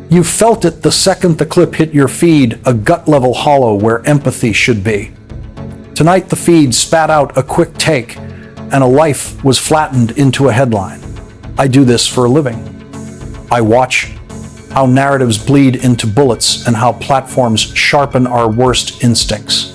You felt it the second the clip hit your feed, a gut-level hollow where empathy should be. Tonight the feed spat out a quick take, and a life was flattened into a headline. I do this for a living. I watch how narratives bleed into bullets and how platforms sharpen our worst instincts.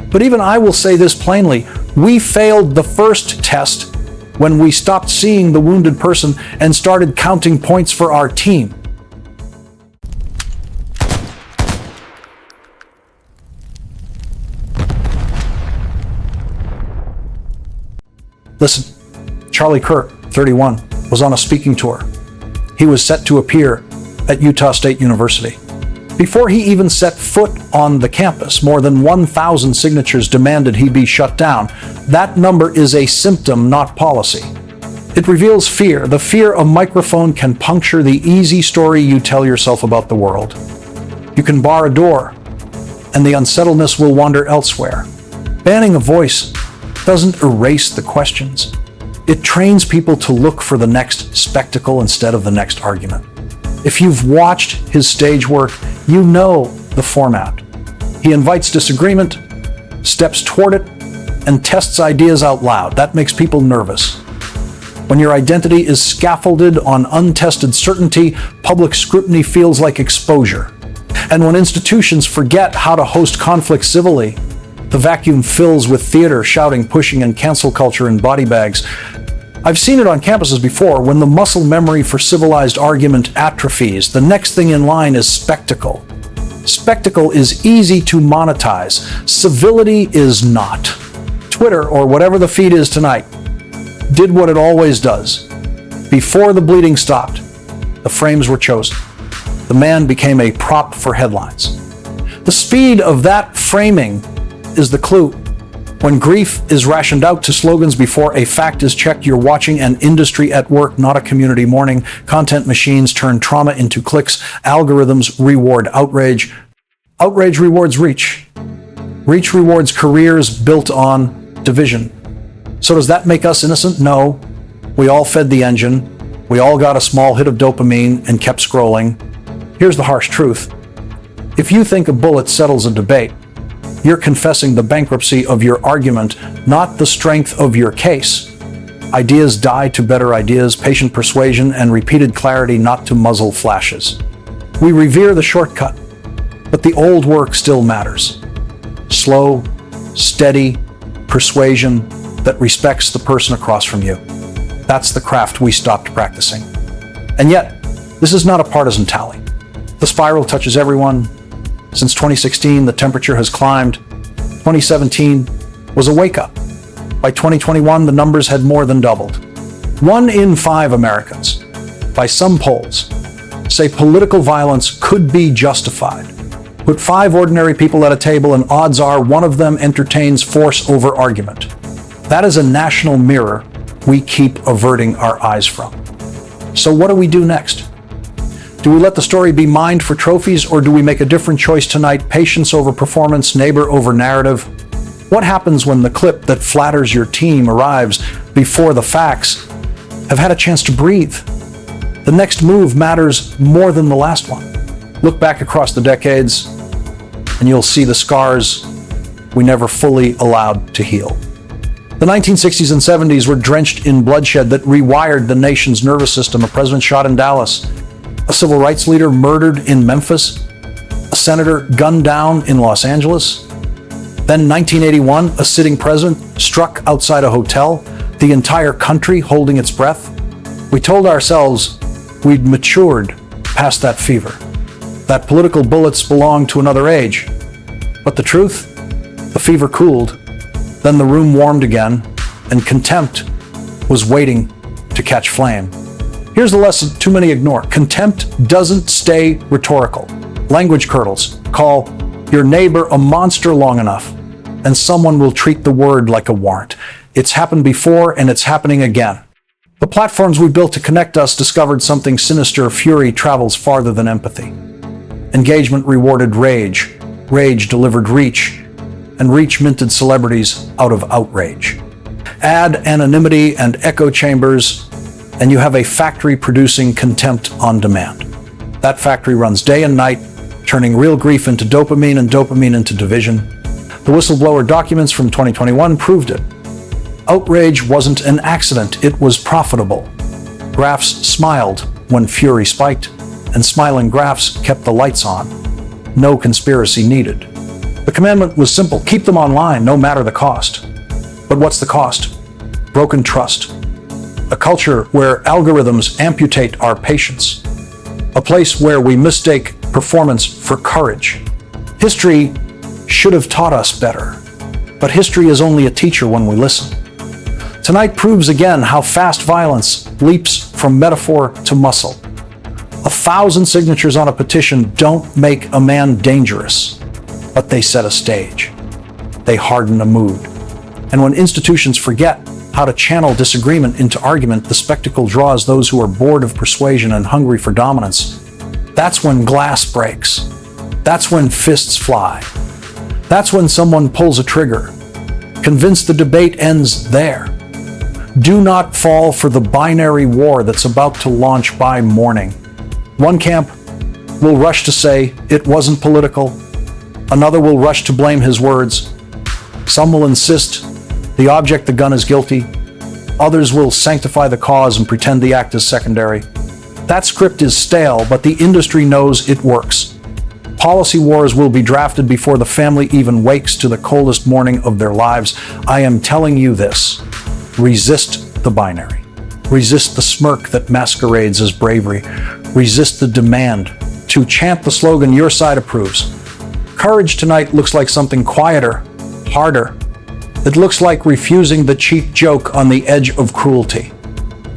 But even I will say this plainly, we failed the first test when we stopped seeing the wounded person and started counting points for our team. Listen, Charlie Kirk, 31, was on a speaking tour. He was set to appear at Utah State University. Before he even set foot on the campus, more than 1,000 signatures demanded he be shut down. That number is a symptom, not policy. It reveals fear. The fear a microphone can puncture the easy story you tell yourself about the world. You can bar a door, and the unsettledness will wander elsewhere. Banning a voice doesn't erase the questions. It trains people to look for the next spectacle instead of the next argument. If you've watched his stage work, you know the format. He invites disagreement, steps toward it, and tests ideas out loud. That makes people nervous. When your identity is scaffolded on untested certainty, public scrutiny feels like exposure. And when institutions forget how to host conflict civilly, the vacuum fills with theater, shouting, pushing, and cancel culture in body bags. I've seen it on campuses before. When the muscle memory for civilized argument atrophies, the next thing in line is spectacle. Spectacle is easy to monetize. Civility is not. Twitter, or whatever the feed is tonight, did what it always does. Before the bleeding stopped, the frames were chosen. The man became a prop for headlines. The speed of that framing is the clue. When grief is rationed out to slogans before a fact is checked, you're watching an industry at work, not a community mourning. Content machines turn trauma into clicks. Algorithms reward outrage. Outrage rewards reach. Reach rewards careers built on division. So does that make us innocent? No. We all fed the engine. We all got a small hit of dopamine and kept scrolling. Here's the harsh truth. If you think a bullet settles a debate, you're confessing the bankruptcy of your argument, not the strength of your case. Ideas die to better ideas, patient persuasion, and repeated clarity, not to muzzle flashes. We revere the shortcut, but the old work still matters. Slow, steady persuasion that respects the person across from you. That's the craft we stopped practicing. And yet, this is not a partisan tally. The spiral touches everyone. Since 2016, the temperature has climbed. 2017 was a wake-up. By 2021, the numbers had more than doubled. 1 in 5 Americans, by some polls, say political violence could be justified. Put 5 ordinary people at a table and odds are one of them entertains force over argument. That is a national mirror we keep averting our eyes from. So what do we do next? Do we let the story be mined for trophies, or do we make a different choice tonight? Patience over performance, neighbor over narrative. What happens when the clip that flatters your team arrives before the facts have had a chance to breathe? The next move matters more than the last one. Look back across the decades, and you'll see the scars we never fully allowed to heal. The 1960s and 70s were drenched in bloodshed that rewired the nation's nervous system. A president shot in Dallas, a civil rights leader murdered in Memphis, a senator gunned down in Los Angeles. Then 1981, a sitting president struck outside a hotel, the entire country holding its breath. We told ourselves we'd matured past that fever, that political bullets belonged to another age. But the truth? The fever cooled, then the room warmed again, and contempt was waiting to catch flame. Here's the lesson too many ignore. Contempt doesn't stay rhetorical. Language curdles. Call your neighbor a monster long enough, and someone will treat the word like a warrant. It's happened before, and it's happening again. The platforms we built to connect us discovered something sinister. Fury travels farther than empathy. Engagement rewarded rage. Rage delivered reach. And reach minted celebrities out of outrage. Add anonymity and echo chambers, and you have a factory producing contempt on demand. That factory runs day and night, turning real grief into dopamine and dopamine into division. The whistleblower documents from 2021 proved it. Outrage wasn't an accident, it was profitable. Graphs smiled when fury spiked, and smiling graphs kept the lights on. No conspiracy needed. The commandment was simple: keep them online, no matter the cost. But what's the cost? Broken trust. A culture where algorithms amputate our patience. A place where we mistake performance for courage. History should have taught us better, but history is only a teacher when we listen. Tonight proves again how fast violence leaps from metaphor to muscle. 1,000 signatures on a petition don't make a man dangerous, but they set a stage. They harden a mood. And when institutions forget how to channel disagreement into argument, the spectacle draws those who are bored of persuasion and hungry for dominance. That's when glass breaks. That's when fists fly. That's when someone pulls a trigger. Convinced the debate ends there. Do not fall for the binary war that's about to launch by morning. One camp will rush to say it wasn't political. Another will rush to blame his words. Some will insist the object, the gun, is guilty. Others will sanctify the cause and pretend the act is secondary. That script is stale, but the industry knows it works. Policy wars will be drafted before the family even wakes to the coldest morning of their lives. I am telling you this. Resist the binary. Resist the smirk that masquerades as bravery. Resist the demand to chant the slogan your side approves. Courage tonight looks like something quieter, harder. It looks like refusing the cheap joke on the edge of cruelty.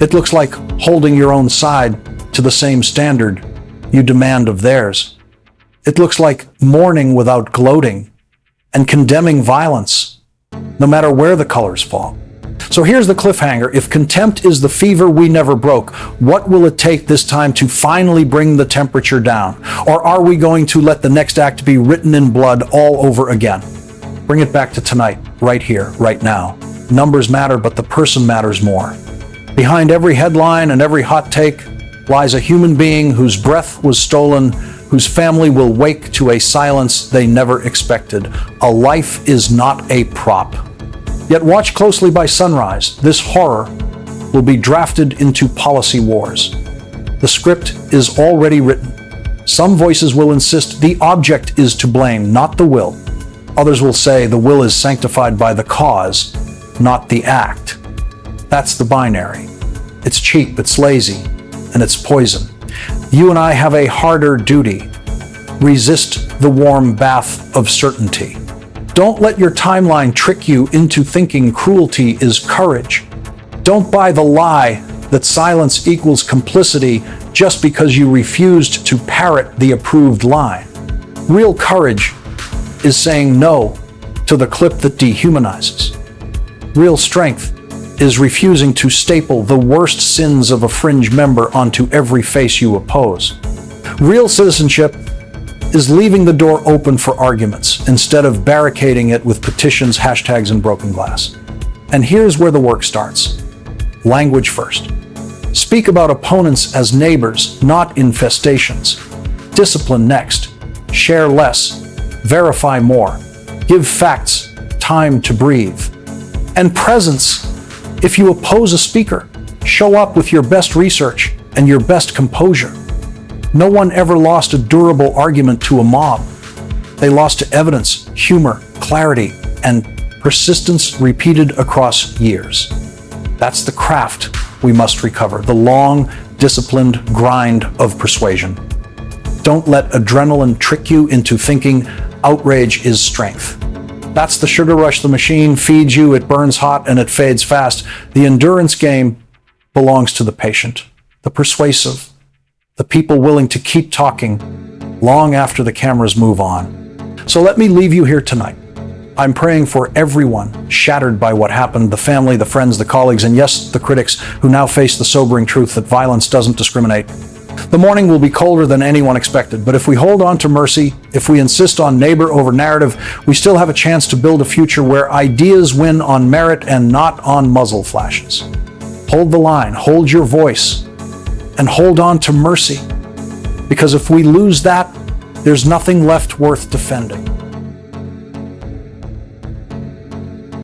It looks like holding your own side to the same standard you demand of theirs. It looks like mourning without gloating and condemning violence, no matter where the colors fall. So here's the cliffhanger. If contempt is the fever we never broke, what will it take this time to finally bring the temperature down? Or are we going to let the next act be written in blood all over again? Bring it back to tonight, right here, right now. Numbers matter, but the person matters more. Behind every headline and every hot take lies a human being whose breath was stolen, whose family will wake to a silence they never expected. A life is not a prop. Yet watch closely by sunrise. This horror will be drafted into policy wars. The script is already written. Some voices will insist the object is to blame, not the will. Others will say the will is sanctified by the cause, not the act. That's the binary. It's cheap, it's lazy, and it's poison. You and I have a harder duty. Resist the warm bath of certainty. Don't let your timeline trick you into thinking cruelty is courage. Don't buy the lie that silence equals complicity just because you refused to parrot the approved line. Real courage is saying no to the clip that dehumanizes. Real strength is refusing to staple the worst sins of a fringe member onto every face you oppose. Real citizenship is leaving the door open for arguments instead of barricading it with petitions, hashtags, and broken glass. And here's where the work starts. Language first. Speak about opponents as neighbors, not infestations. Discipline next. Share less. Verify more. Give facts time to breathe. And presence. If you oppose a speaker, show up with your best research and your best composure. No one ever lost a durable argument to a mob. They lost to evidence, humor, clarity, and persistence repeated across years. That's the craft we must recover, the long, disciplined grind of persuasion. Don't let adrenaline trick you into thinking outrage is strength. That's the sugar rush the machine feeds you. It burns hot and it fades fast. The endurance game belongs to the patient, the persuasive, the people willing to keep talking long after the cameras move on. So let me leave you here tonight. I'm praying for everyone shattered by what happened, the family, the friends, the colleagues, and yes, the critics who now face the sobering truth that violence doesn't discriminate. The morning will be colder than anyone expected, but if we hold on to mercy, if we insist on neighbor over narrative, we still have a chance to build a future where ideas win on merit and not on muzzle flashes. Hold the line, hold your voice, and hold on to mercy. Because if we lose that, there's nothing left worth defending.